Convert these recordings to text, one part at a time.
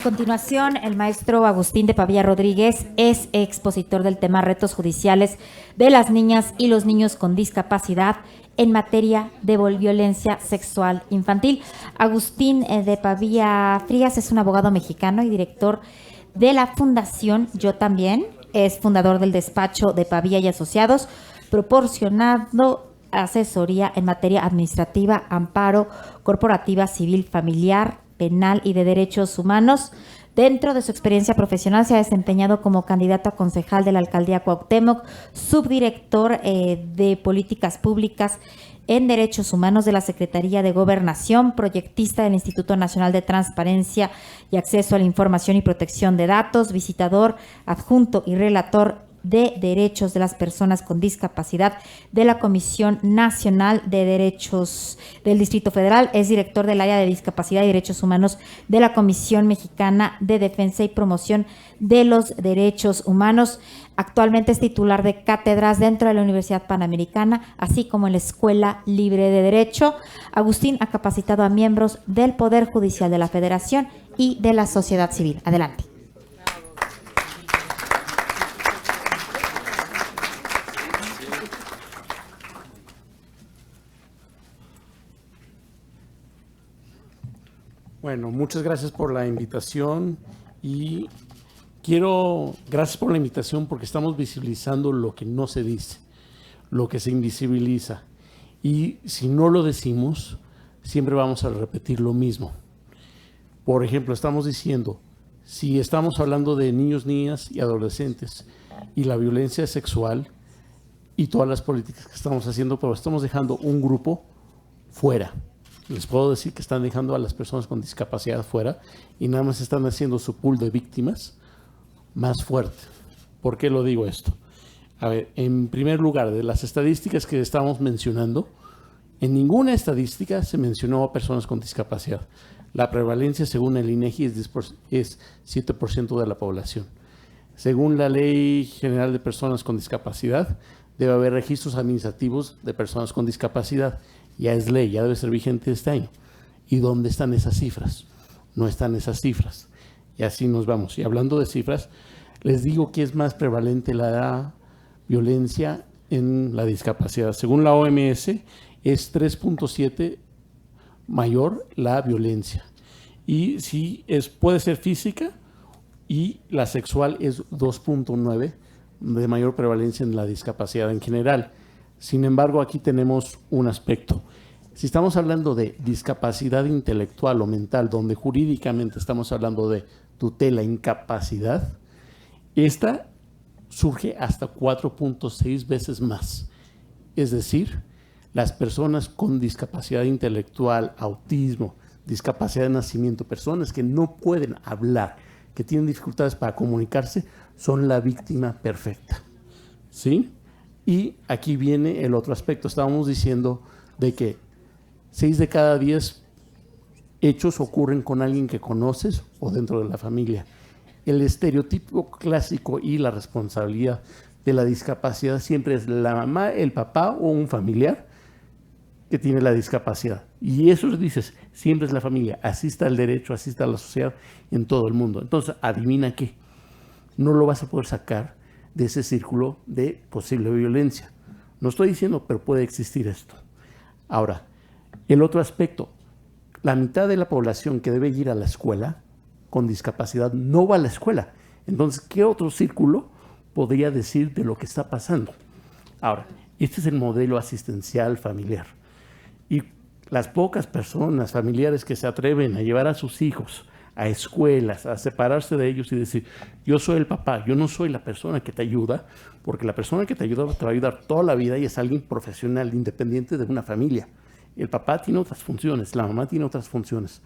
A continuación, el maestro Agustín de Pavía Rodríguez es expositor del tema Retos judiciales de las niñas y los niños con discapacidad en materia de violencia sexual infantil. Agustín de Pavía Frías es un abogado mexicano y director de la Fundación Yo También. Es fundador del despacho de Pavía y Asociados, proporcionando asesoría en materia administrativa, amparo, corporativa, civil, familiar, penal y de derechos humanos. Dentro de su experiencia profesional se ha desempeñado como candidato a concejal de la Alcaldía Cuauhtémoc, subdirector de políticas públicas en derechos humanos de la Secretaría de Gobernación, proyectista del Instituto Nacional de Transparencia y Acceso a la Información y Protección de Datos, visitador adjunto y relator de Derechos de las Personas con Discapacidad de la Comisión Nacional de Derechos del Distrito Federal. Es director del área de Discapacidad y Derechos Humanos de la Comisión Mexicana de Defensa y Promoción de los Derechos Humanos. Actualmente es titular de cátedras dentro de la Universidad Panamericana, así como en la Escuela Libre de Derecho. Agustín ha capacitado a miembros del Poder Judicial de la Federación y de la sociedad civil. Adelante. Bueno, muchas gracias por la invitación y gracias por la invitación porque estamos visibilizando lo que no se dice, lo que se invisibiliza. Y si no lo decimos, siempre vamos a repetir lo mismo. Por ejemplo, estamos diciendo, si estamos hablando de niños, niñas y adolescentes y la violencia sexual y todas las políticas que estamos haciendo, pero estamos dejando un grupo fuera. Les puedo decir que están dejando a las personas con discapacidad fuera y nada más están haciendo su pool de víctimas más fuerte. ¿Por qué lo digo esto? A ver, en primer lugar, de las estadísticas que estamos mencionando, en ninguna estadística se mencionó a personas con discapacidad. La prevalencia, según el INEGI, es 7% de la población. Según la Ley General de Personas con Discapacidad, debe haber registros administrativos de personas con discapacidad. Ya es ley, ya debe ser vigente este año. ¿Y dónde están esas cifras? No están esas cifras. Y así nos vamos. Y hablando de cifras, les digo que es más prevalente la violencia en la discapacidad. Según la OMS, es 3.7 mayor la violencia. Y sí, puede ser física y la sexual es 2.9 de mayor prevalencia en la discapacidad en general. Sin embargo, aquí tenemos un aspecto. Si estamos hablando de discapacidad intelectual o mental, donde jurídicamente estamos hablando de tutela, incapacidad, esta surge hasta 4.6 veces más. Es decir, las personas con discapacidad intelectual, autismo, discapacidad de nacimiento, personas que no pueden hablar, que tienen dificultades para comunicarse, son la víctima perfecta. ¿Sí? Y aquí viene el otro aspecto. Estábamos diciendo de que 6 de cada 10 hechos ocurren con alguien que conoces o dentro de la familia. El estereotipo clásico y la responsabilidad de la discapacidad siempre es la mamá, el papá o un familiar que tiene la discapacidad. Y eso dices, siempre es la familia. Así está el derecho, así está la sociedad en todo el mundo. Entonces, adivina qué. No lo vas a poder sacar de ese círculo de posible violencia. No estoy diciendo, pero puede existir esto. Ahora, el otro aspecto, la mitad de la población que debe ir a la escuela con discapacidad no va a la escuela. Entonces, ¿qué otro círculo podría decir de lo que está pasando? Ahora, este es el modelo asistencial familiar. Y las pocas personas familiares que se atreven a llevar a sus hijos a escuelas, a separarse de ellos y decir, yo soy el papá, yo no soy la persona que te ayuda, porque la persona que te ayuda te va a ayudar toda la vida y es alguien profesional, independiente de una familia. El papá tiene otras funciones, la mamá tiene otras funciones.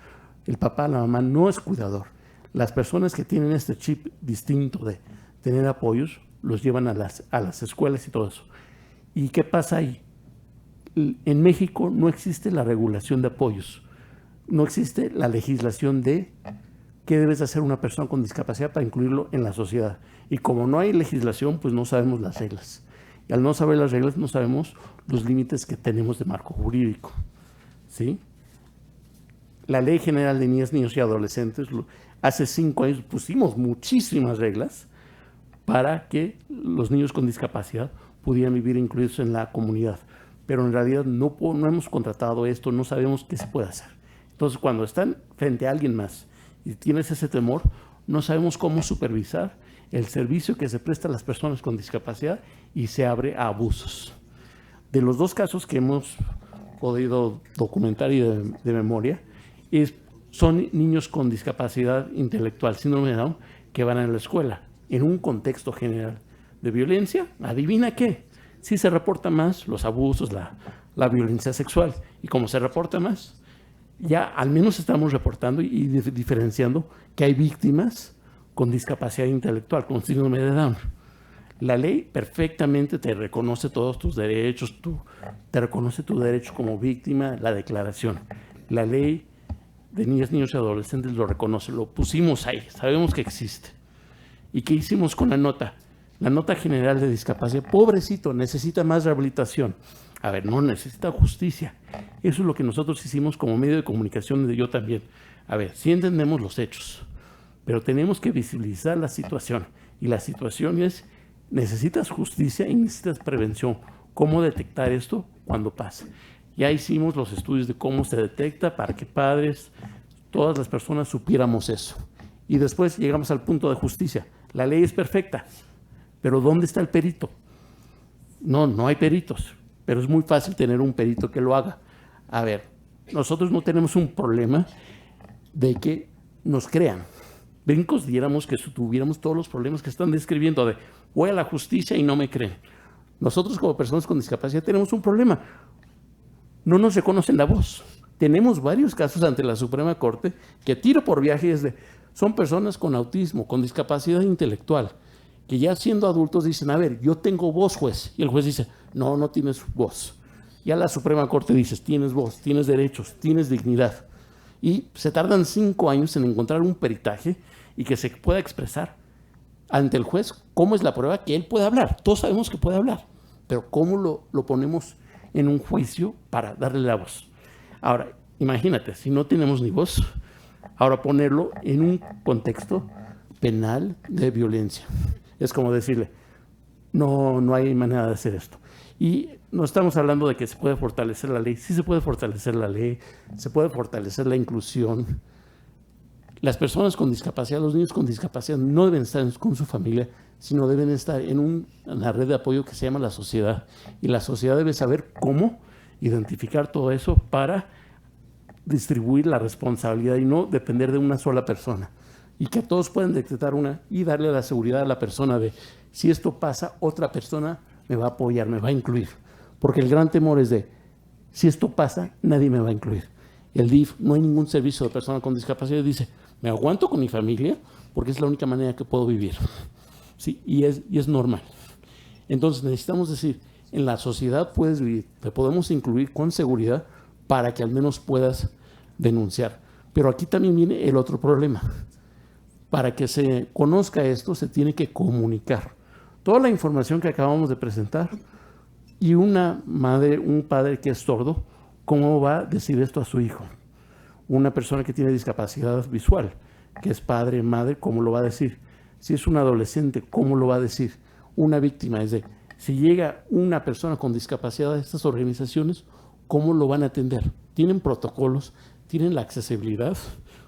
El papá, la mamá no es cuidador. Las personas que tienen este chip distinto de tener apoyos, los llevan a las escuelas y todo eso. ¿Y qué pasa ahí? En México no existe la regulación de apoyos. No existe la legislación de qué debes hacer una persona con discapacidad para incluirlo en la sociedad. Y como no hay legislación, pues no sabemos las reglas. Y al no saber las reglas, no sabemos los límites que tenemos de marco jurídico. ¿Sí? La Ley General de Niñas, Niños y Adolescentes Hace 5 años pusimos muchísimas reglas para que los niños con discapacidad pudieran vivir incluidos en la comunidad. Pero en realidad no hemos contratado esto, no sabemos qué se puede hacer. Entonces, cuando están frente a alguien más y tienes ese temor, no sabemos cómo supervisar el servicio que se presta a las personas con discapacidad y se abre a abusos. De los 2 casos que hemos podido documentar y de memoria, son niños con discapacidad intelectual, síndrome de Down, que van a la escuela en un contexto general de violencia. ¿Adivina qué? Sí se reporta más los abusos, la violencia sexual. Y como se reporta más, ya al menos estamos reportando y diferenciando que hay víctimas con discapacidad intelectual, con síndrome de Down. La ley perfectamente te reconoce todos tus derechos, te reconoce tu derecho como víctima, la declaración. La ley de niñas, niños y adolescentes lo reconoce, lo pusimos ahí, sabemos que existe. ¿Y qué hicimos con la nota? La nota general de discapacidad, pobrecito, necesita más rehabilitación. A ver, no, necesita justicia. Eso es lo que nosotros hicimos como medio de comunicación de Yo También. A ver, sí entendemos los hechos, pero tenemos que visibilizar la situación. Y la situación es, necesitas justicia y necesitas prevención. ¿Cómo detectar esto cuando pasa? Ya hicimos los estudios de cómo se detecta para que padres, todas las personas supiéramos eso. Y después llegamos al punto de justicia. La ley es perfecta, pero ¿dónde está el perito? No hay peritos, pero es muy fácil tener un perito que lo haga. A ver, nosotros no tenemos un problema de que nos crean. Brincos diéramos que tuviéramos todos los problemas que están describiendo de voy a la justicia y no me creen. Nosotros como personas con discapacidad tenemos un problema. No nos reconocen la voz. Tenemos varios casos ante la Suprema Corte que tiro por viaje son personas con autismo, con discapacidad intelectual, que ya siendo adultos dicen, a ver, yo tengo voz, juez. Y el juez dice, no tienes voz. Ya la Suprema Corte dice, tienes voz, tienes derechos, tienes dignidad. Y se tardan 5 años en encontrar un peritaje y que se pueda expresar ante el juez cómo es la prueba que él puede hablar. Todos sabemos que puede hablar, pero cómo lo ponemos en un juicio para darle la voz. Ahora, imagínate, si no tenemos ni voz, ahora ponerlo en un contexto penal de violencia. Es como decirle, no hay manera de hacer esto. Y no estamos hablando de que se puede fortalecer la ley. Sí se puede fortalecer la ley, se puede fortalecer la inclusión. Las personas con discapacidad, los niños con discapacidad no deben estar con su familia, sino deben estar en una red de apoyo que se llama la sociedad. Y la sociedad debe saber cómo identificar todo eso para distribuir la responsabilidad y no depender de una sola persona. Y que todos puedan detectar y darle la seguridad a la persona de si esto pasa, otra persona me va a apoyar, me va a incluir. Porque el gran temor es de si esto pasa, nadie me va a incluir. El DIF, no hay ningún servicio de persona con discapacidad, dice, me aguanto con mi familia porque es la única manera que puedo vivir. Sí, y es normal. Entonces necesitamos decir, en la sociedad puedes vivir, te podemos incluir con seguridad para que al menos puedas denunciar. Pero aquí también viene el otro problema. Para que se conozca esto, se tiene que comunicar. Toda la información que acabamos de presentar y una madre, un padre que es sordo, ¿cómo va a decir esto a su hijo? Una persona que tiene discapacidad visual, que es padre, madre, ¿cómo lo va a decir? Si es un adolescente, ¿cómo lo va a decir? Una víctima, es de, si llega una persona con discapacidad a estas organizaciones, ¿cómo lo van a atender? ¿Tienen protocolos? ¿Tienen la accesibilidad?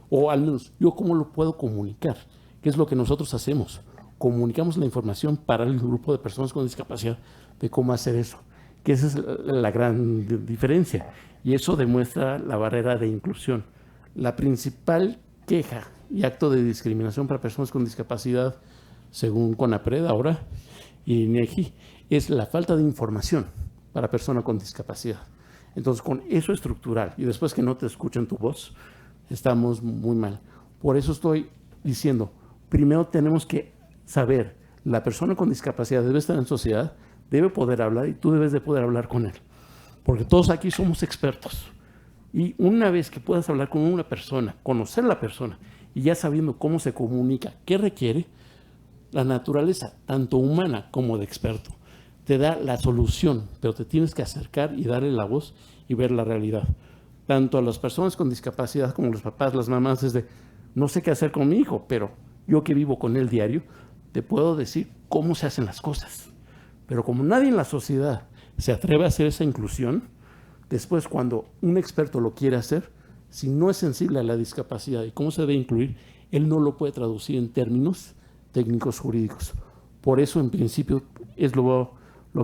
O al menos, ¿yo cómo lo puedo comunicar? ¿Qué es lo que nosotros hacemos? Comunicamos la información para el grupo de personas con discapacidad de cómo hacer eso. Que esa es la gran diferencia. Y eso demuestra la barrera de inclusión. La principal queja y acto de discriminación para personas con discapacidad, según CONAPRED ahora y INEGI, es la falta de información para personas con discapacidad. Entonces, con eso estructural y después que no te escuchen tu voz, estamos muy mal. Por eso estoy diciendo, primero tenemos que saber, la persona con discapacidad debe estar en sociedad, debe poder hablar y tú debes de poder hablar con él. Porque todos aquí somos expertos. Y una vez que puedas hablar con una persona, conocer la persona y ya sabiendo cómo se comunica, qué requiere, la naturaleza, tanto humana como de experto, te da la solución, pero te tienes que acercar y darle la voz y ver la realidad. Tanto a las personas con discapacidad como los papás, las mamás, desde no sé qué hacer con mi hijo, pero yo que vivo con él diario, te puedo decir cómo se hacen las cosas. Pero como nadie en la sociedad se atreve a hacer esa inclusión, después cuando un experto lo quiere hacer, si no es sensible a la discapacidad y cómo se debe incluir, él no lo puede traducir en términos técnicos jurídicos. Por eso, en principio, es lo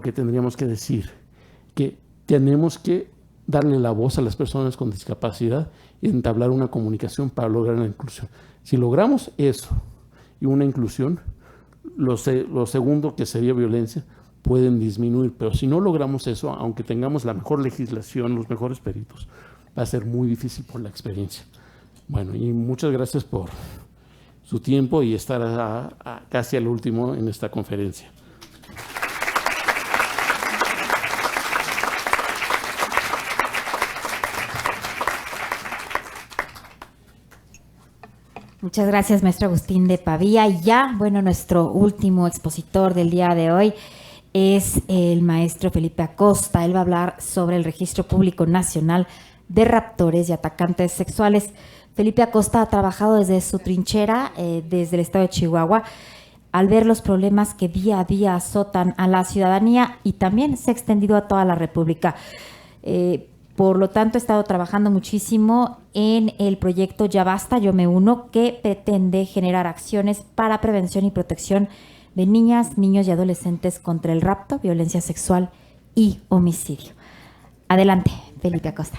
que tendríamos que decir, que tenemos que darle la voz a las personas con discapacidad y entablar una comunicación para lograr la inclusión. Si logramos eso y una inclusión, lo segundo, que sería violencia, pueden disminuir, pero si no logramos eso, aunque tengamos la mejor legislación, los mejores peritos, va a ser muy difícil por la experiencia. Bueno, y muchas gracias por su tiempo y estar casi al último en esta conferencia. Muchas gracias, maestro Agustín de Pavía. Y ya, bueno, nuestro último expositor del día de hoy es el maestro Felipe Acosta. Él va a hablar sobre el Registro Público Nacional de Raptores y Atacantes Sexuales. Felipe Acosta ha trabajado desde su trinchera, desde el estado de Chihuahua, al ver los problemas que día a día azotan a la ciudadanía y también se ha extendido a toda la República. Por lo tanto, he estado trabajando muchísimo en el proyecto Ya Basta, Yo Me Uno, que pretende generar acciones para prevención y protección de niñas, niños y adolescentes contra el rapto, violencia sexual y homicidio. Adelante, Felipe Acosta.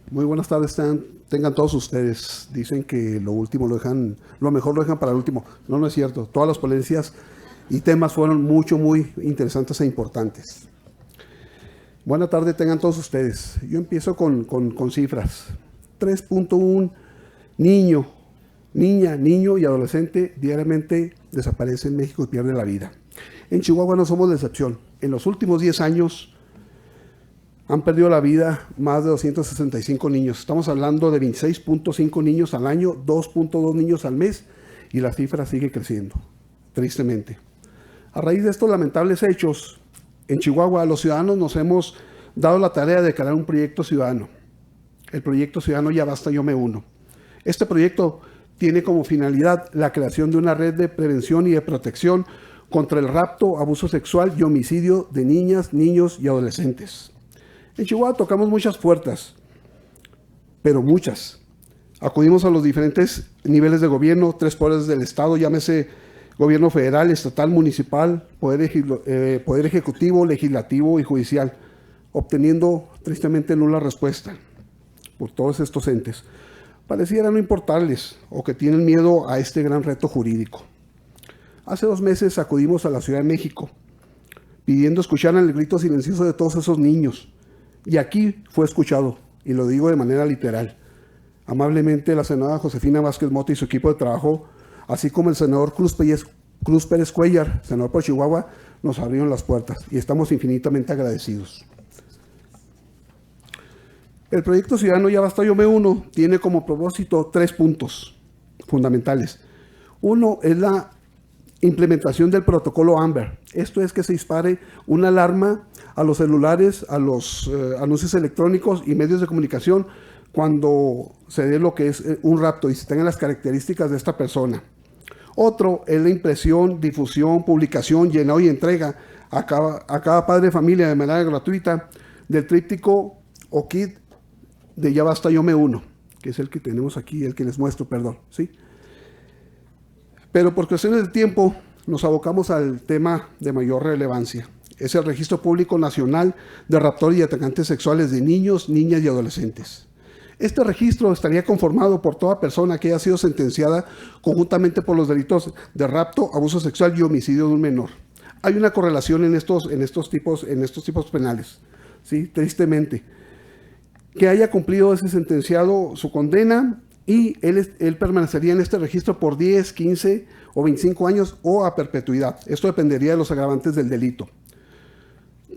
Muy buenas tardes, tengan todos ustedes. Dicen que lo mejor lo dejan para el último. No es cierto. Todas las ponencias y temas fueron muy interesantes e importantes. Buenas tardes, tengan todos ustedes. Yo empiezo con cifras. 3.1 niño y adolescente diariamente desaparece en México y pierde la vida. En Chihuahua no somos la excepción. En los últimos 10 años han perdido la vida más de 265 niños. Estamos hablando de 26.5 niños al año, 2.2 niños al mes, y la cifra sigue creciendo, tristemente. A raíz de estos lamentables hechos, en Chihuahua los ciudadanos nos hemos dado la tarea de crear un proyecto ciudadano. El proyecto ciudadano Ya Basta, Yo Me Uno. Este proyecto tiene como finalidad la creación de una red de prevención y de protección contra el rapto, abuso sexual y homicidio de niñas, niños y adolescentes. En Chihuahua tocamos muchas puertas, pero muchas. Acudimos a los diferentes niveles de gobierno, 3 poderes del Estado, llámese gobierno federal, estatal, municipal, poder ejecutivo, legislativo y judicial, obteniendo tristemente nula respuesta por todos estos entes. Pareciera no importarles o que tienen miedo a este gran reto jurídico. Hace 2 meses acudimos a la Ciudad de México, pidiendo escuchar el grito silencioso de todos esos niños. Y aquí fue escuchado, y lo digo de manera literal. Amablemente la senadora Josefina Vázquez Mota y su equipo de trabajo, así como el senador Cruz Pérez Cuellar, senador por Chihuahua, nos abrieron las puertas y estamos infinitamente agradecidos. El proyecto ciudadano Ya Basta, Yo Me Uno tiene como propósito 3 puntos fundamentales. Uno es la implementación del protocolo AMBER. Esto es que se dispare una alarma a los celulares, a los anuncios electrónicos y medios de comunicación cuando se dé lo que es un rapto y se tengan las características de esta persona. Otro es la impresión, difusión, publicación, llenado y entrega a cada padre de familia de manera gratuita del tríptico o kit de Ya Basta, Yo Me Uno, que es el que tenemos aquí, el que les muestro, perdón, ¿sí? Pero por cuestiones de tiempo nos abocamos al tema de mayor relevancia. Es el Registro Público Nacional de Raptores y Atacantes Sexuales de Niños, Niñas y Adolescentes. Este registro estaría conformado por toda persona que haya sido sentenciada conjuntamente por los delitos de rapto, abuso sexual y homicidio de un menor. Hay una correlación en estos tipos penales, ¿sí? Tristemente. Que haya cumplido ese sentenciado su condena y él permanecería en este registro por 10, 15 o 25 años o a perpetuidad. Esto dependería de los agravantes del delito.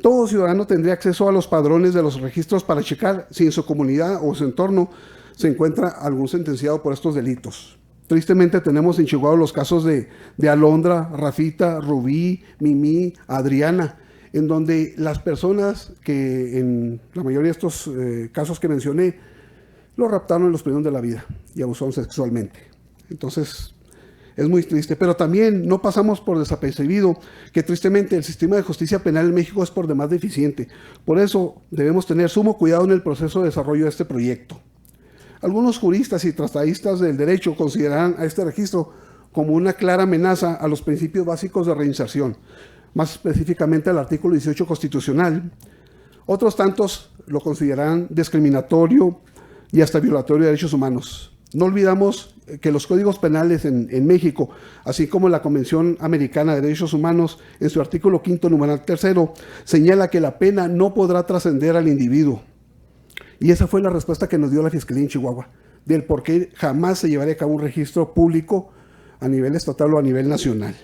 Todo ciudadano tendría acceso a los padrones de los registros para checar si en su comunidad o su entorno se encuentra algún sentenciado por estos delitos. Tristemente tenemos en Chihuahua los casos de Alondra, Rafita, Rubí, Mimi, Adriana. en donde las personas que en la mayoría de estos casos que mencioné, lo raptaron y los privieron de la vida y abusaron sexualmente. Entonces, es muy triste, pero también no pasamos por desapercibido que tristemente el sistema de justicia penal en México es por demás deficiente. Por eso debemos tener sumo cuidado en el proceso de desarrollo de este proyecto. Algunos juristas y tratadistas del derecho consideran a este registro como una clara amenaza a los principios básicos de reinserción, más específicamente al artículo 18 constitucional. Otros tantos lo consideran discriminatorio y hasta violatorio de derechos humanos. No olvidamos que los códigos penales en México, así como la Convención Americana de Derechos Humanos, en su artículo 5º, numeral 3º, señala que la pena no podrá trascender al individuo. Y esa fue la respuesta que nos dio la Fiscalía en Chihuahua, del por qué jamás se llevaría a cabo un registro público a nivel estatal o a nivel nacional.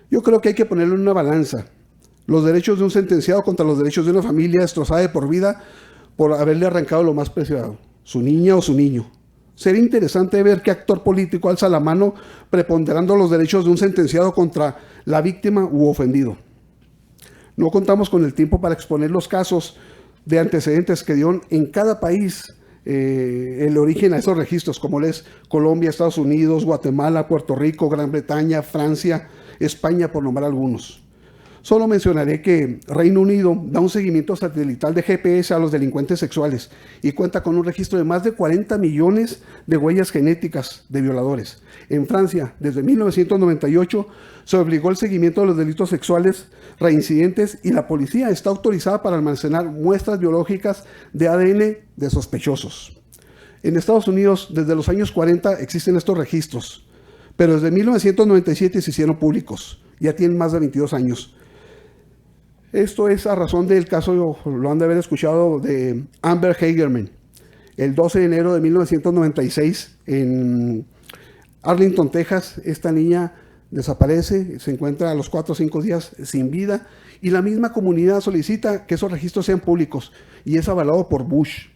Yo creo que hay que ponerlo en una balanza. Los derechos de un sentenciado contra los derechos de una familia destrozada de por vida por haberle arrancado lo más preciado, su niña o su niño. Sería interesante ver qué actor político alza la mano preponderando los derechos de un sentenciado contra la víctima u ofendido. No contamos con el tiempo para exponer los casos de antecedentes que dieron en cada país el origen a esos registros, como es Colombia, Estados Unidos, Guatemala, Puerto Rico, Gran Bretaña, Francia, España, por nombrar algunos. Solo mencionaré que Reino Unido da un seguimiento satelital de GPS a los delincuentes sexuales y cuenta con un registro de más de 40 millones de huellas genéticas de violadores. En Francia, desde 1998, se obligó el seguimiento de los delitos sexuales reincidentes y la policía está autorizada para almacenar muestras biológicas de ADN de sospechosos. En Estados Unidos, desde los años 40 existen estos registros, pero desde 1997 se hicieron públicos. Ya tienen más de 22 años. Esto es a razón del caso, lo han de haber escuchado, de Amber Hagerman. El 12 de enero de 1996, en Arlington, Texas, esta niña desaparece, se encuentra a los 4 o 5 días sin vida, y la misma comunidad solicita que esos registros sean públicos, y es avalado por Bush.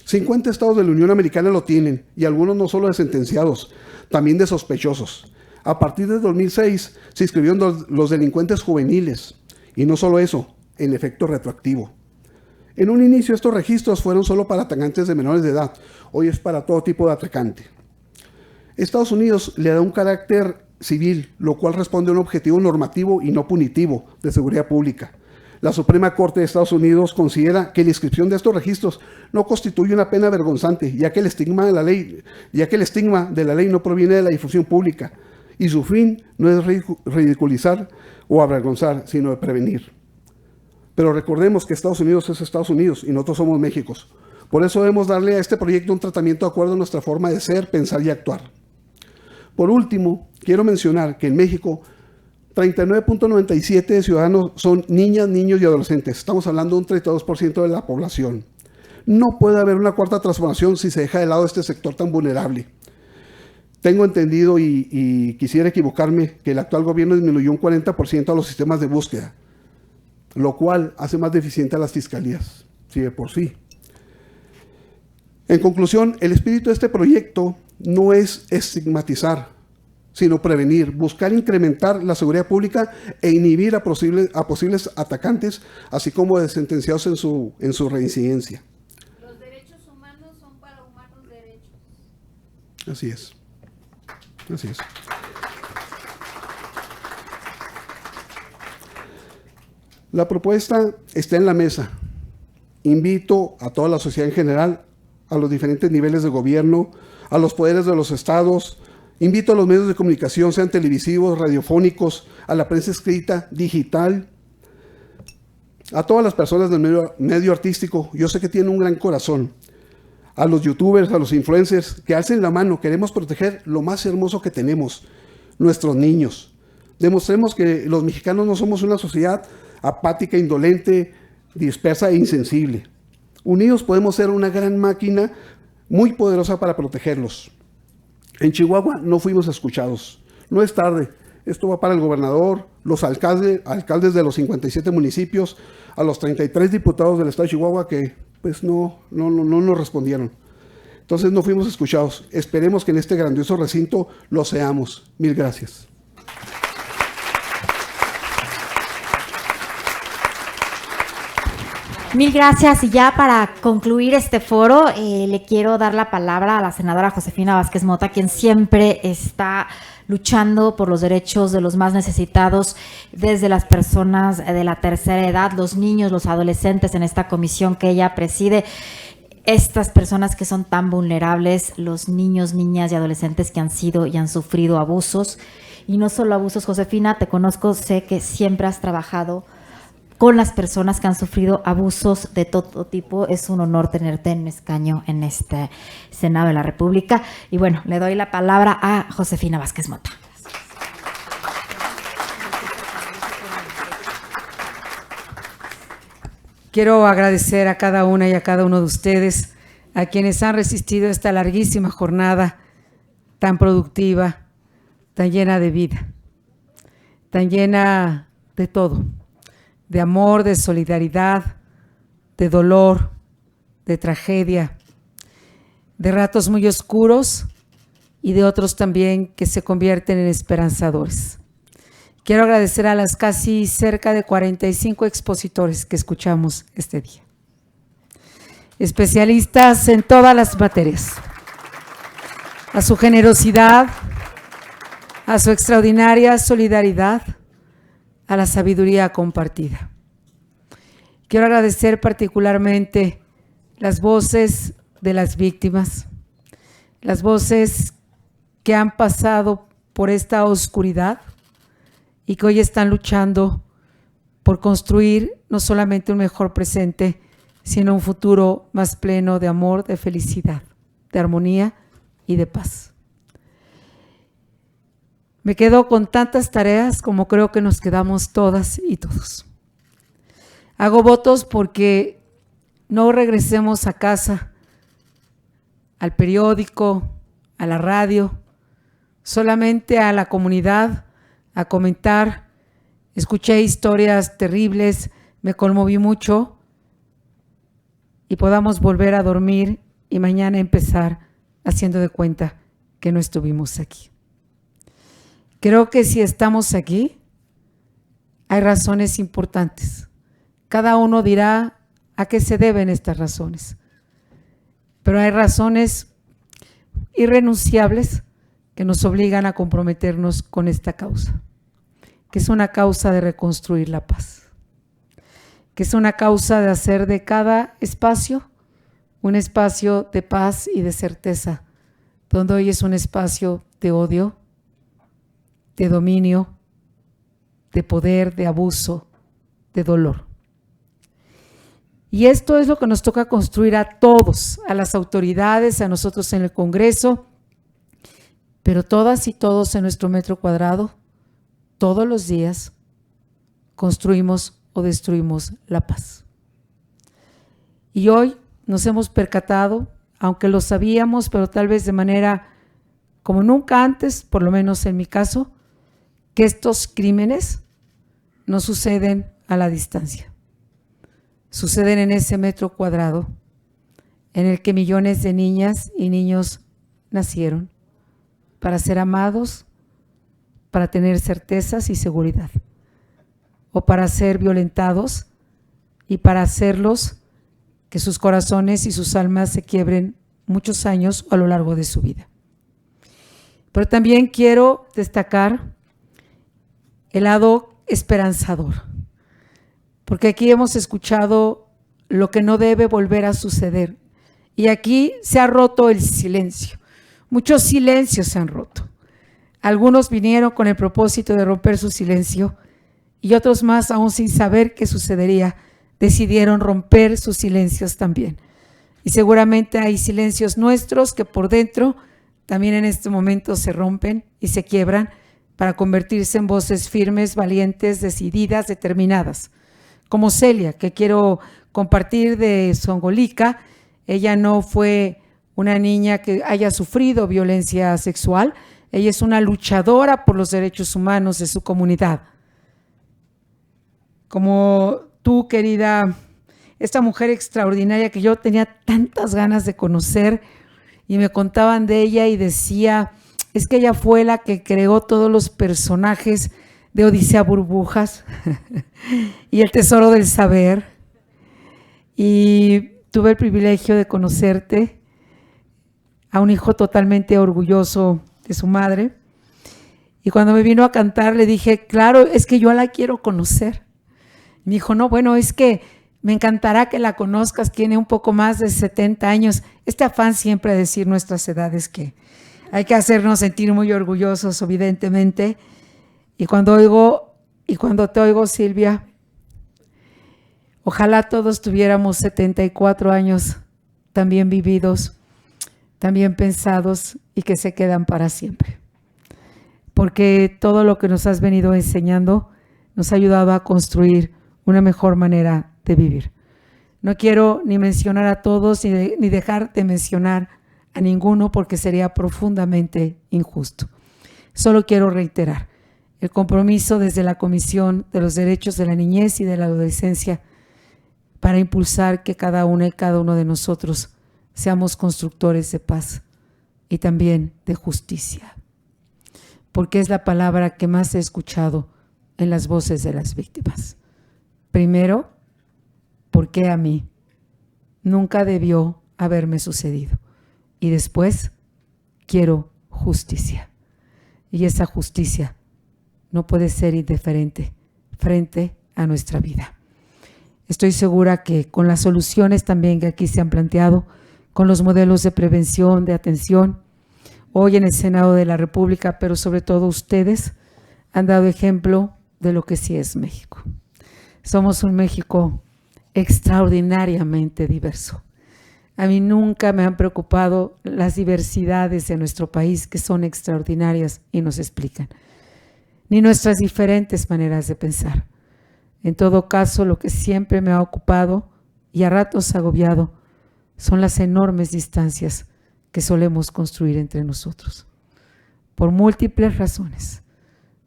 50 estados de la Unión Americana lo tienen, y algunos no solo de sentenciados, también de sospechosos. A partir de 2006 se inscribieron los delincuentes juveniles, y no solo eso, en efecto retroactivo. En un inicio estos registros fueron solo para atacantes de menores de edad, hoy es para todo tipo de atacante. Estados Unidos le da un carácter civil, lo cual responde a un objetivo normativo y no punitivo de seguridad pública. La Suprema Corte de Estados Unidos considera que la inscripción de estos registros no constituye una pena vergonzante, ya que el estigma de la ley no proviene de la difusión pública, y su fin no es ridiculizar o avergonzar, sino de prevenir. Pero recordemos que Estados Unidos es Estados Unidos y nosotros somos México. Por eso debemos darle a este proyecto un tratamiento de acuerdo a nuestra forma de ser, pensar y actuar. Por último, quiero mencionar que en México 39.97% de ciudadanos son niñas, niños y adolescentes. Estamos hablando de un 32% de la población. No puede haber una cuarta transformación si se deja de lado este sector tan vulnerable. Tengo entendido y quisiera equivocarme que el actual gobierno disminuyó un 40% a los sistemas de búsqueda, lo cual hace más deficiente a las fiscalías, sí de por sí. En conclusión, el espíritu de este proyecto no es estigmatizar, sino prevenir, buscar incrementar la seguridad pública e inhibir a posibles atacantes, así como de sentenciados en su reincidencia. Los derechos humanos son para humanos derechos. Así es. Así es. La propuesta está en la mesa. Invito a toda la sociedad en general, a los diferentes niveles de gobierno, a los poderes de los estados. Invito a los medios de comunicación, sean televisivos, radiofónicos, a la prensa escrita, digital, a todas las personas del medio artístico. Yo sé que tienen un gran corazón. A los youtubers, a los influencers, que alcen la mano. Queremos proteger lo más hermoso que tenemos, nuestros niños. Demostremos que los mexicanos no somos una sociedad apática, indolente, dispersa e insensible. Unidos podemos ser una gran máquina muy poderosa para protegerlos. En Chihuahua no fuimos escuchados. No es tarde. Esto va para el gobernador, los alcaldes de los 57 municipios, a los 33 diputados del estado de Chihuahua que pues no nos respondieron. Entonces no fuimos escuchados. Esperemos que en este grandioso recinto lo seamos. Mil gracias. Mil gracias. Y ya para concluir este foro, le quiero dar la palabra a la senadora Josefina Vázquez Mota, quien siempre está luchando por los derechos de los más necesitados, desde las personas de la tercera edad, los niños, los adolescentes, en esta comisión que ella preside. Estas personas que son tan vulnerables, los niños, niñas y adolescentes que han sido y han sufrido abusos. Y no solo abusos, Josefina, te conozco, sé que siempre has trabajado con las personas que han sufrido abusos de todo tipo. Es un honor tenerte en un escaño en este Senado de la República. Y bueno, le doy la palabra a Josefina Vázquez Mota. Quiero agradecer a cada una y a cada uno de ustedes, a quienes han resistido esta larguísima jornada tan productiva, tan llena de vida, tan llena de todo, de amor, de solidaridad, de dolor, de tragedia, de ratos muy oscuros y de otros también que se convierten en esperanzadores. Quiero agradecer a las casi cerca de 45 expositores que escuchamos este día. Especialistas en todas las materias. A su generosidad, a su extraordinaria solidaridad, a la sabiduría compartida. Quiero agradecer particularmente las voces de las víctimas, las voces que han pasado por esta oscuridad y que hoy están luchando por construir no solamente un mejor presente, sino un futuro más pleno de amor, de felicidad, de armonía y de paz. Me quedo con tantas tareas como creo que nos quedamos todas y todos. Hago votos porque no regresemos a casa, al periódico, a la radio, solamente a la comunidad, a comentar. Escuché historias terribles, me conmoví mucho y podamos volver a dormir y mañana empezar haciendo de cuenta que no estuvimos aquí. Creo que si estamos aquí, hay razones importantes. Cada uno dirá a qué se deben estas razones, pero hay razones irrenunciables que nos obligan a comprometernos con esta causa, que es una causa de reconstruir la paz, que es una causa de hacer de cada espacio un espacio de paz y de certeza, donde hoy es un espacio de odio, de dominio, de poder, de abuso, de dolor. Y esto es lo que nos toca construir a todos, a las autoridades, a nosotros en el Congreso, pero todas y todos en nuestro metro cuadrado, todos los días, construimos o destruimos la paz. Y hoy nos hemos percatado, aunque lo sabíamos, pero tal vez de manera como nunca antes, por lo menos en mi caso, que estos crímenes no suceden a la distancia. Suceden en ese metro cuadrado en el que millones de niñas y niños nacieron para ser amados, para tener certezas y seguridad, o para ser violentados y para hacerlos que sus corazones y sus almas se quiebren muchos años a lo largo de su vida. Pero también quiero destacar el lado esperanzador, porque aquí hemos escuchado lo que no debe volver a suceder y aquí se ha roto el silencio, muchos silencios se han roto. Algunos vinieron con el propósito de romper su silencio y otros más, aún sin saber qué sucedería, decidieron romper sus silencios también. Y seguramente hay silencios nuestros que por dentro también en este momento se rompen y se quiebran para convertirse en voces firmes, valientes, decididas, determinadas. Como Celia, que quiero compartir de Zongolica. Ella no fue una niña que haya sufrido violencia sexual, ella es una luchadora por los derechos humanos de su comunidad. Como tú, querida, esta mujer extraordinaria que yo tenía tantas ganas de conocer, y me contaban de ella y decía, es que ella fue la que creó todos los personajes de Odisea Burbujas y El Tesoro del Saber. y tuve el privilegio de conocerte, a un hijo totalmente orgulloso de su madre. Y cuando me vino a cantar le dije, claro, es que yo la quiero conocer. Me dijo, no, bueno, es que me encantará que la conozcas, tiene un poco más de 70 años. Este afán siempre de decir nuestras edades, que hay que hacernos sentir muy orgullosos, evidentemente. Y cuando te oigo, Silvia, ojalá todos tuviéramos 74 años también vividos, también pensados y que se quedan para siempre. Porque todo lo que nos has venido enseñando nos ha ayudado a construir una mejor manera de vivir. No quiero ni mencionar a todos ni dejar de mencionar a ninguno porque sería profundamente injusto. Solo quiero reiterar el compromiso desde la Comisión de los Derechos de la Niñez y de la Adolescencia para impulsar que cada una y cada uno de nosotros seamos constructores de paz y también de justicia, porque es la palabra que más he escuchado en las voces de las víctimas. Primero, ¿por qué a mí? Nunca debió haberme sucedido. Y después, quiero justicia. Y esa justicia no puede ser indiferente frente a nuestra vida. Estoy segura que con las soluciones también que aquí se han planteado, con los modelos de prevención, de atención, hoy en el Senado de la República, pero sobre todo ustedes han dado ejemplo de lo que sí es México. Somos un México extraordinariamente diverso. A mí nunca me han preocupado las diversidades de nuestro país, que son extraordinarias y nos explican, ni nuestras diferentes maneras de pensar. En todo caso, lo que siempre me ha ocupado y a ratos agobiado son las enormes distancias que solemos construir entre nosotros, por múltiples razones,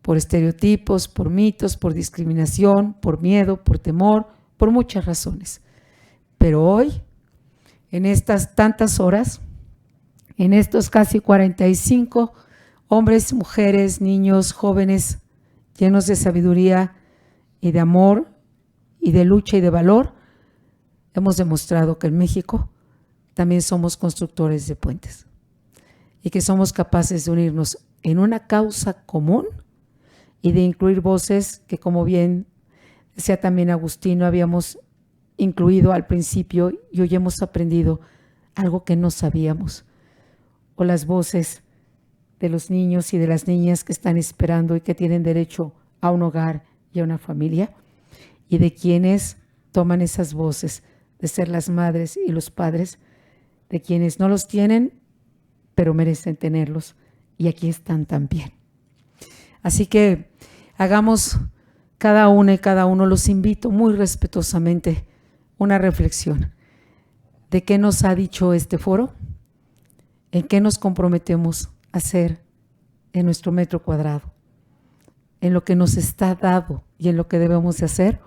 por estereotipos, por mitos, por discriminación, por miedo, por temor, por muchas razones. Pero hoy, en estas tantas horas, en estos casi 45 hombres, mujeres, niños, jóvenes, llenos de sabiduría y de amor y de lucha y de valor, hemos demostrado que en México también somos constructores de puentes y que somos capaces de unirnos en una causa común y de incluir voces que, como bien decía también Agustín, habíamos incluido al principio y hoy hemos aprendido algo que no sabíamos, o las voces de los niños y de las niñas que están esperando y que tienen derecho a un hogar y a una familia, y de quienes toman esas voces de ser las madres y los padres de quienes no los tienen, pero merecen tenerlos, y aquí están también. Así que hagamos cada una y cada uno, los invito muy respetuosamente, una reflexión de qué nos ha dicho este foro, en qué nos comprometemos a hacer en nuestro metro cuadrado, en lo que nos está dado y en lo que debemos de hacer.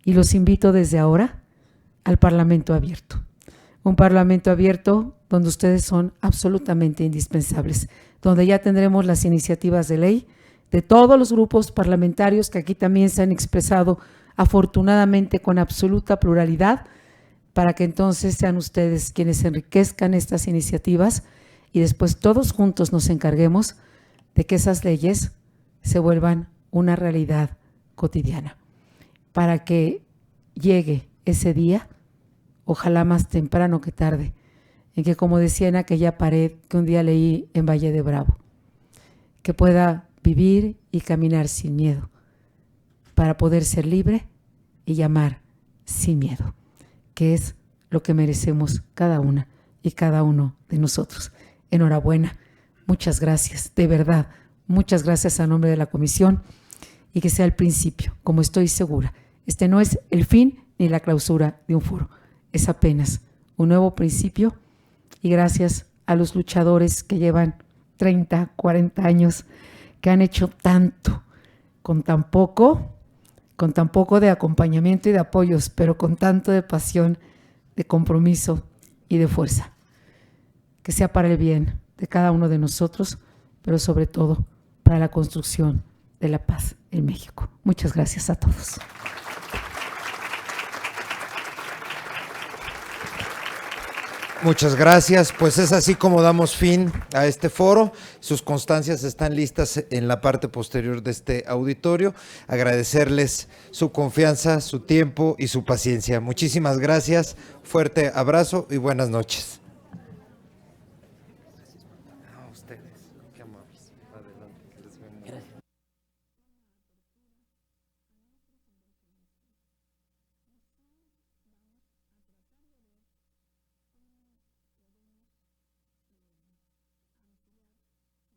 Y los invito desde ahora al Parlamento abierto. Un Parlamento abierto donde ustedes son absolutamente indispensables, donde ya tendremos las iniciativas de ley de todos los grupos parlamentarios que aquí también se han expresado afortunadamente con absoluta pluralidad, para que entonces sean ustedes quienes enriquezcan estas iniciativas y después todos juntos nos encarguemos de que esas leyes se vuelvan una realidad cotidiana, para que llegue ese día, ojalá más temprano que tarde, en que, como decía en aquella pared que un día leí en Valle de Bravo, que pueda vivir y caminar sin miedo, para poder ser libre y amar sin miedo, que es lo que merecemos cada una y cada uno de nosotros. Enhorabuena, muchas gracias, de verdad, muchas gracias a nombre de la comisión, y que sea el principio, como estoy segura. Este no es el fin ni la clausura de un foro, es apenas un nuevo principio, y gracias a los luchadores que llevan 30, 40 años, que han hecho tanto, con tan poco de acompañamiento y de apoyos, pero con tanto de pasión, de compromiso y de fuerza. Que sea para el bien de cada uno de nosotros, pero sobre todo para la construcción de la paz en México. Muchas gracias a todos. Muchas gracias. Pues es así como damos fin a este foro. Sus constancias están listas en la parte posterior de este auditorio. Agradecerles su confianza, su tiempo y su paciencia. Muchísimas gracias. Fuerte abrazo y buenas noches. A ustedes. Qué amables. Adelante.